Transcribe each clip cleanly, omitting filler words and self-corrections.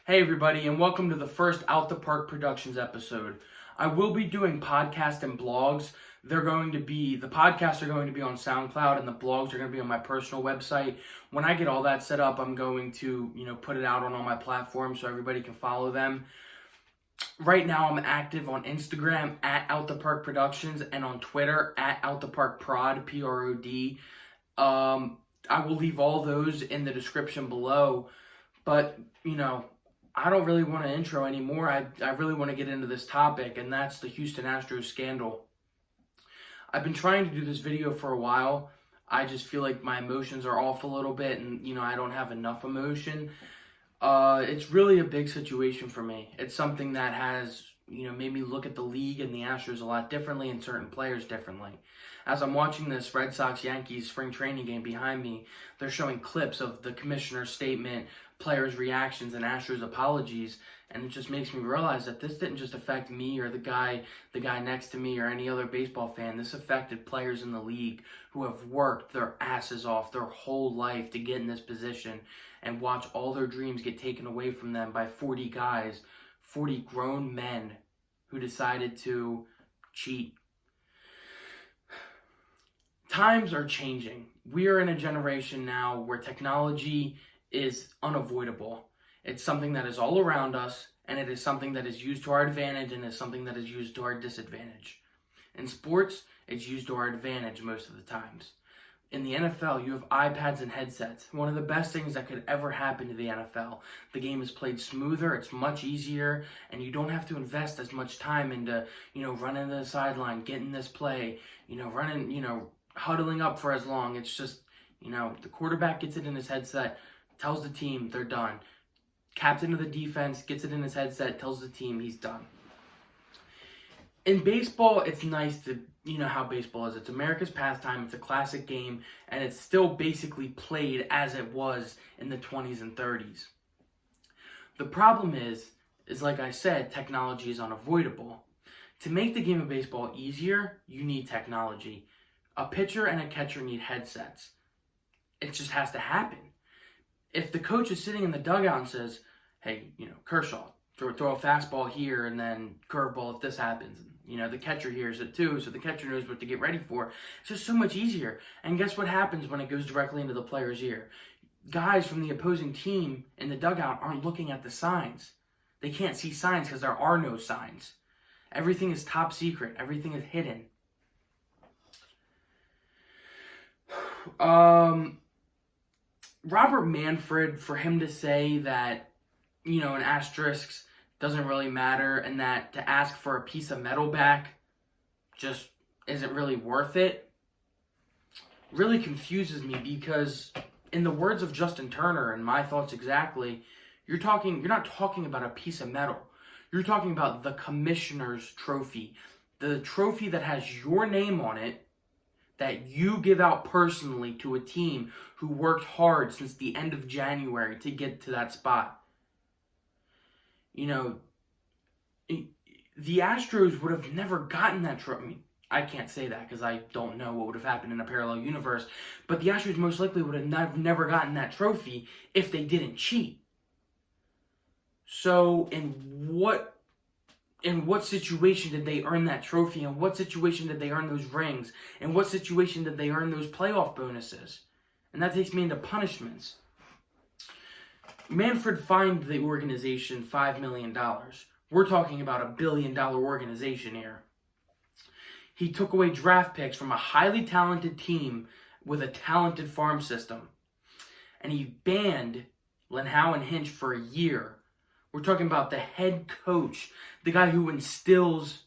Hey everybody, and welcome to the first Out the Park Productions episode. I will be doing podcasts and blogs. The podcasts are going to be on Soundcloud and the blogs are going to be on my personal website. When I get all that set up, I'm going to, put it out on all my platforms so everybody can follow them. Right now I'm active on Instagram at Out the Park Productions and on Twitter at Out the Park Prod, P-R-O-D. I will leave all those in the description below, but, I don't really want to intro anymore. I really want to get into this topic, and that's the Houston Astros scandal. I've been trying to do this video for a while. I just feel like my emotions are off a little bit, and, I don't have enough emotion. It's really a big situation for me. It's something that has, made me look at the league and the Astros a lot differently and certain players differently. As I'm watching this Red Sox-Yankees spring training game behind me, they're showing clips of the commissioner's statement, players' reactions, and Astros' apologies, and it just makes me realize that this didn't just affect me or the guy next to me or any other baseball fan. This affected players in the league who have worked their asses off their whole life to get in this position and watch all their dreams get taken away from them by 40 guys, 40 grown men who decided to cheat. Times are changing. We are in a generation now where technology is unavoidable. It's something that is all around us, and it is something that is used to our advantage and is something that is used to our disadvantage. In sports, it's used to our advantage most of the times. In the NFL, you have iPads and headsets. One of the best things that could ever happen to the NFL. The game is played smoother, it's much easier, and you don't have to invest as much time into, running to the sideline, getting this play, huddling up for as long. It's just, the quarterback gets it in his headset, tells the team they're done. Captain of the defense gets it in his headset, tells the team he's done. In baseball, it's nice to, how baseball is. It's America's pastime, it's a classic game, and it's still basically played as it was in the 20s and 30s. The problem is like I said, technology is unavoidable. To make the game of baseball easier, you need technology. A pitcher and a catcher need headsets. It just has to happen. If the coach is sitting in the dugout and says, hey, Kershaw, throw a fastball here and then curveball if this happens. The catcher hears it too, so the catcher knows what to get ready for. It's just so much easier. And guess what happens when it goes directly into the player's ear? Guys from the opposing team in the dugout aren't looking at the signs. They can't see signs because there are no signs. Everything is top secret. Everything is hidden. Robert Manfred, for him to say that, an asterisk doesn't really matter and that to ask for a piece of metal back just isn't really worth it, really confuses me because in the words of Justin Turner and my thoughts exactly, you're not talking about a piece of metal. You're talking about the commissioner's trophy, the trophy that has your name on it, that you give out personally to a team who worked hard since the end of January to get to that spot. The Astros would have never gotten that trophy. I mean, I can't say that because I don't know what would have happened in a parallel universe, but the Astros most likely would have never gotten that trophy if they didn't cheat. So in what situation did they earn that trophy? In what situation did they earn those rings? In what situation did they earn those playoff bonuses? And that takes me into punishments. Manfred fined the organization $5 million. We're talking about a $1 billion organization here. He took away draft picks from a highly talented team with a talented farm system. And he banned Linhao and Hinch for a year. We're talking about the head coach, the guy who instills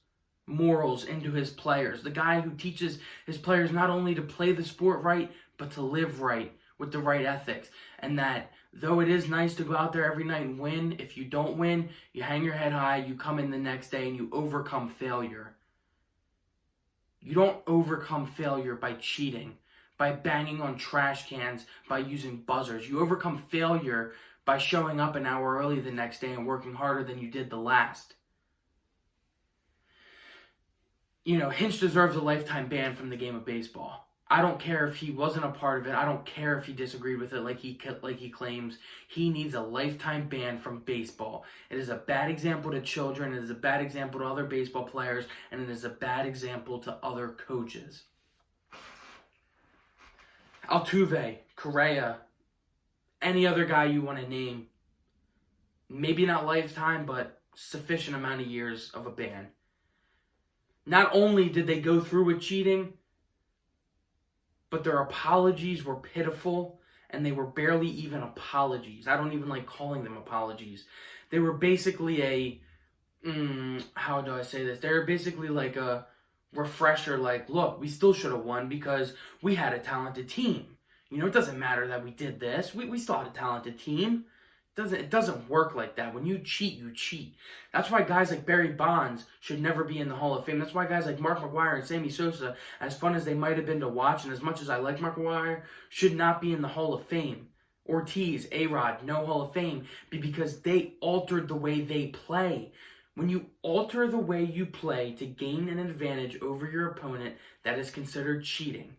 morals into his players, the guy who teaches his players not only to play the sport right, but to live right with the right ethics. And that though it is nice to go out there every night and win, if you don't win, you hang your head high, you come in the next day and you overcome failure. You don't overcome failure by cheating, by banging on trash cans, by using buzzers. You overcome failure by showing up an hour early the next day and working harder than you did the last. Hinch deserves a lifetime ban from the game of baseball. I don't care if he wasn't a part of it. I don't care if he disagreed with it like he claims. He needs a lifetime ban from baseball. It is a bad example to children. It is a bad example to other baseball players. And it is a bad example to other coaches. Altuve, Correa, any other guy you want to name. Maybe not lifetime, but sufficient amount of years of a ban. Not only did they go through with cheating, but their apologies were pitiful, and they were barely even apologies. I don't even like calling them apologies. They were basically how do I say this? They were basically like a refresher, like, look, we still should have won because we had a talented team. You know, it doesn't matter that we did this. We still had a talented team. It doesn't work like that. When you cheat, you cheat. That's why guys like Barry Bonds should never be in the Hall of Fame. That's why guys like Mark McGwire and Sammy Sosa, as fun as they might have been to watch, and as much as I like Mark McGwire, should not be in the Hall of Fame. Ortiz, A-Rod, no Hall of Fame, because they altered the way they play. When you alter the way you play to gain an advantage over your opponent, that is considered cheating.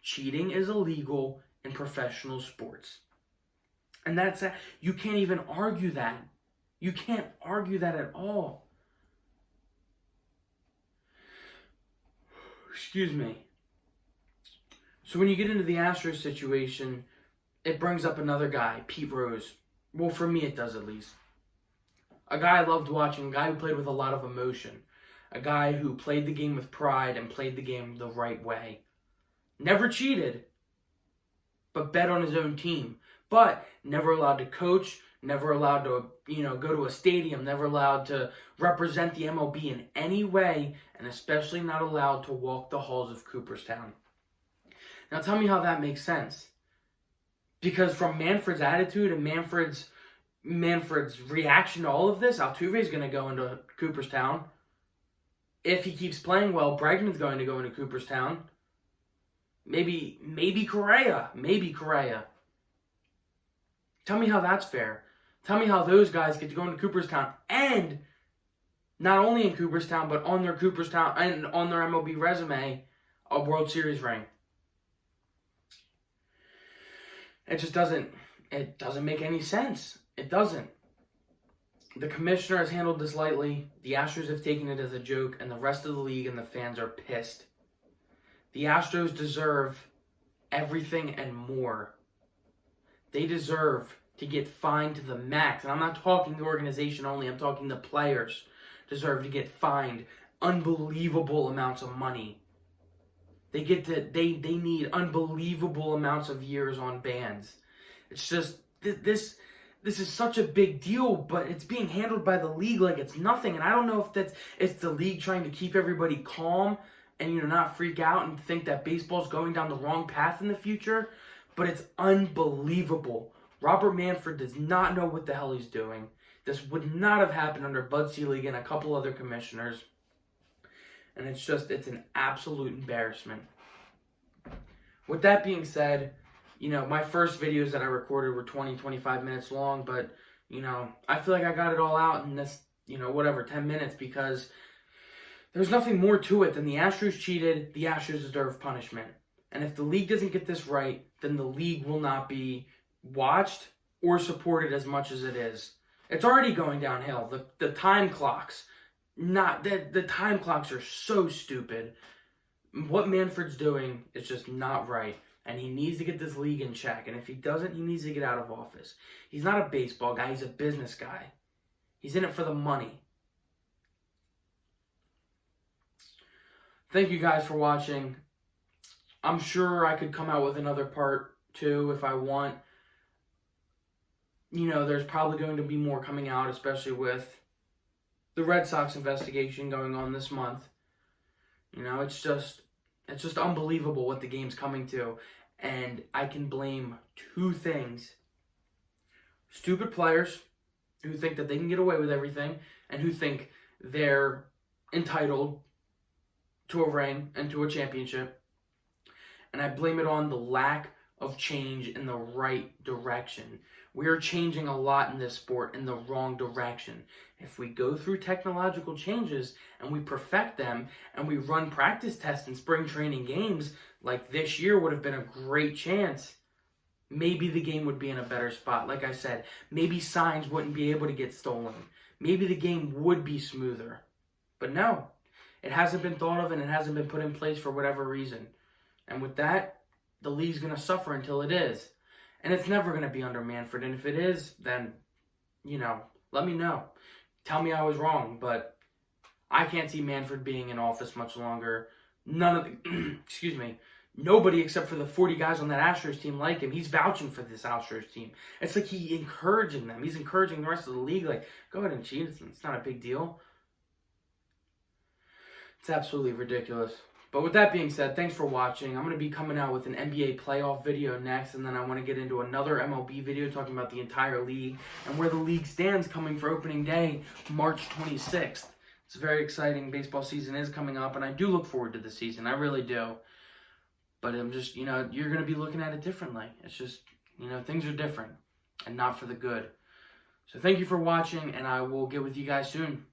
Cheating is illegal in professional sports. And that's you can't even argue that. You can't argue that at all. Excuse me. So when you get into the Astros situation, it brings up another guy, Pete Rose. Well, for me it does at least. A guy I loved watching, a guy who played with a lot of emotion. A guy who played the game with pride and played the game the right way. Never cheated, but bet on his own team. But never allowed to coach, never allowed to, go to a stadium, never allowed to represent the MLB in any way, and especially not allowed to walk the halls of Cooperstown. Now tell me how that makes sense. Because from Manfred's attitude and Manfred's reaction to all of this, Altuve's going to go into Cooperstown. If he keeps playing well, Bregman's going to go into Cooperstown. Maybe Correa. Tell me how that's fair. Tell me how those guys get to go into Cooperstown, and not only in Cooperstown, but on their Cooperstown and on their MLB resume, a World Series ring. It just doesn't make any sense. It doesn't. The commissioner has handled this lightly. The Astros have taken it as a joke, and the rest of the league and the fans are pissed. The Astros deserve everything and more. They deserve to get fined to the max. And I'm not talking the organization only. I'm talking the players deserve to get fined unbelievable amounts of money. They need unbelievable amounts of years on bans. It's just, this is such a big deal, but it's being handled by the league like it's nothing. And I don't know if it's the league trying to keep everybody calm and not freak out and think that baseball's going down the wrong path in the future. But it's unbelievable. Robert Manfred does not know what the hell he's doing. This would not have happened under Bud Selig and a couple other commissioners. And it's an absolute embarrassment. With that being said, my first videos that I recorded were 20, 25 minutes long. But, I feel like I got it all out in this, 10 minutes. Because there's nothing more to it than the Astros cheated. The Astros deserve punishment. And if the league doesn't get this right, then the league will not be watched or supported as much as it is. It's already going downhill. The time clocks, the time clocks are so stupid. What Manfred's doing is just not right. And he needs to get this league in check. And if he doesn't, he needs to get out of office. He's not a baseball guy. He's a business guy. He's in it for the money. Thank you guys for watching. I'm sure I could come out with another part 2 if I want. There's probably going to be more coming out, especially with the Red Sox investigation going on this month. It's just unbelievable what the game's coming to. And I can blame 2 things. Stupid players who think that they can get away with everything and who think they're entitled to a ring and to a championship. And I blame it on the lack of change in the right direction. We are changing a lot in this sport in the wrong direction. If we go through technological changes and we perfect them and we run practice tests in spring training games, like this year would have been a great chance, maybe the game would be in a better spot. Like I said, maybe signs wouldn't be able to get stolen. Maybe the game would be smoother. But no, it hasn't been thought of and it hasn't been put in place for whatever reason. And with that, the league's going to suffer until it is. And it's never going to be under Manfred. And if it is, then, let me know. Tell me I was wrong. But I can't see Manfred being in office much longer. Nobody except for the 40 guys on that Astros team like him. He's vouching for this Astros team. It's like he's encouraging them. He's encouraging the rest of the league. Like, go ahead and cheat. It's not a big deal. It's absolutely ridiculous. But with that being said, thanks for watching. I'm going to be coming out with an NBA playoff video next, and then I want to get into another MLB video talking about the entire league and where the league stands coming for opening day, March 26th. It's very exciting. Baseball season is coming up, and I do look forward to the season. I really do. But I'm just, you're going to be looking at it differently. It's just, things are different and not for the good. So thank you for watching, and I will get with you guys soon.